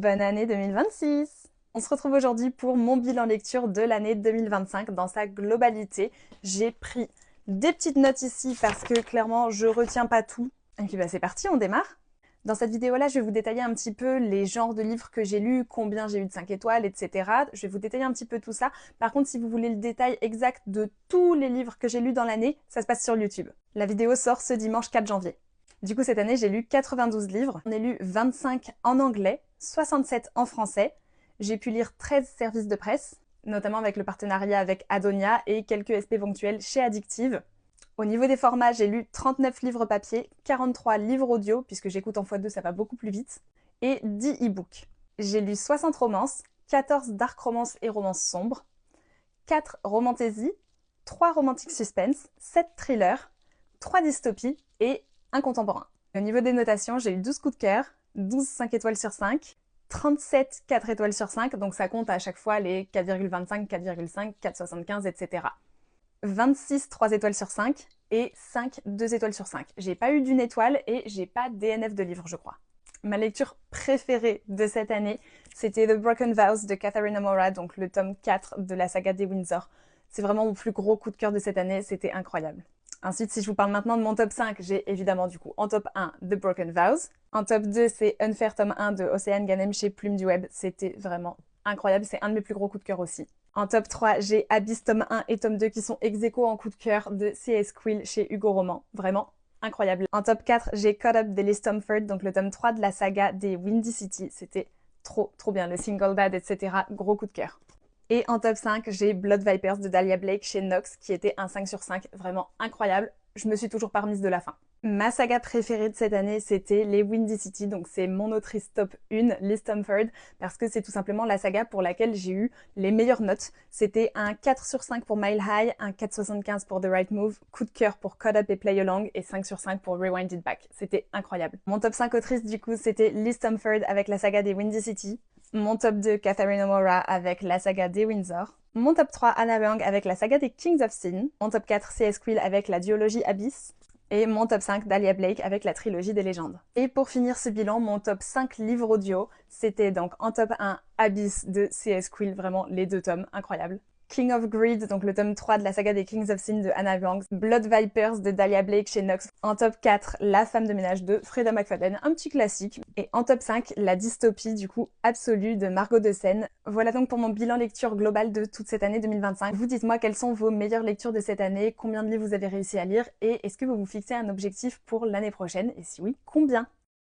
Bonne année 2026! On se retrouve aujourd'hui pour mon bilan lecture de l'année 2025 dans sa globalité. J'ai pris des petites notes ici parce que clairement je retiens pas tout. Et puis c'est parti, on démarre. Dans cette vidéo-là, je vais vous détailler un petit peu les genres de livres que j'ai lus, combien j'ai eu de 5 étoiles, etc. Je vais vous détailler un petit peu tout ça. Par contre, si vous voulez le détail exact de tous les livres que j'ai lus dans l'année, ça se passe sur YouTube. La vidéo sort ce dimanche 4 janvier. Du coup, cette année, j'ai lu 92 livres. J'en ai lu 25 en anglais, 67 en français. J'ai pu lire 13 services de presse, notamment avec le partenariat avec Adonia et quelques SP ponctuels chez Addictive. Au niveau des formats, j'ai lu 39 livres papier, 43 livres audio, puisque j'écoute en x2, ça va beaucoup plus vite, et 10 e-books. J'ai lu 60 romances, 14 dark romances et romances sombres, 4 romantésies, 3 romantiques suspense, 7 thrillers, 3 dystopies et un contemporain. Au niveau des notations, j'ai eu 12 coups de cœur, 12 5 étoiles sur 5, 37 4 étoiles sur 5, donc ça compte à chaque fois les 4,25, 4,5, 4,75, etc. 26 3 étoiles sur 5 et 5 2 étoiles sur 5. J'ai pas eu d'une étoile et j'ai pas DNF de livre, je crois. Ma lecture préférée de cette année, c'était The Broken Vows de Catherine O'Mara, donc le tome 4 de la saga des Windsor. C'est vraiment mon plus gros coup de cœur de cette année, c'était incroyable. Ensuite, si je vous parle maintenant de mon top 5, j'ai évidemment du coup en top 1 The Broken Vows. En top 2, c'est Unfair tome 1 de Océane Ganem chez Plume du Web. C'était vraiment incroyable, c'est un de mes plus gros coups de cœur aussi. En top 3, j'ai Abyss tome 1 et tome 2 qui sont ex-aequo en coup de cœur de C.S. Quill chez Hugo Roman. Vraiment incroyable. En top 4, j'ai Caught Up d'Elise Stomford, donc le tome 3 de la saga des Windy City. C'était trop bien, le single dad, etc. Gros coup de cœur. Et en top 5, j'ai Blood Vipers de Dahlia Blake chez Nox, qui était un 5 sur 5, vraiment incroyable. Je me suis toujours pas remise de la fin. Ma saga préférée de cette année, c'était les Windy City, donc c'est mon autrice top 1, Liz Stomford, parce que c'est tout simplement la saga pour laquelle j'ai eu les meilleures notes. C'était un 4 sur 5 pour Mile High, un 4,75 pour The Right Move, coup de cœur pour Caught Up et Play Along, et 5 sur 5 pour Rewind It Back. C'était incroyable. Mon top 5 autrice, du coup, c'était Liz Stomford avec la saga des Windy City. Mon top 2, Catherine O'Mara avec la saga des Windsor. Mon top 3, Anna Wang avec la saga des Kings of Sin. Mon top 4, C.S. Quill avec la duologie Abyss. Et mon top 5, Dahlia Blake avec la trilogie des légendes. Et pour finir ce bilan, mon top 5 livres audio, c'était donc en top 1, Abyss de C.S. Quill, vraiment les 2 tomes, incroyables. King of Greed, donc le tome 3 de la saga des Kings of Sin de Anna Wang, Blood Vipers de Dahlia Blake chez Nox, en top 4, La femme de ménage de Freda McFadden, un petit classique, et en top 5, La dystopie du coup absolue de Margot de Seine. Voilà donc pour mon bilan lecture global de toute cette année 2025. Vous dites-moi quelles sont vos meilleures lectures de cette année, combien de livres vous avez réussi à lire, et est-ce que vous vous fixez un objectif pour l'année prochaine, et si oui, combien?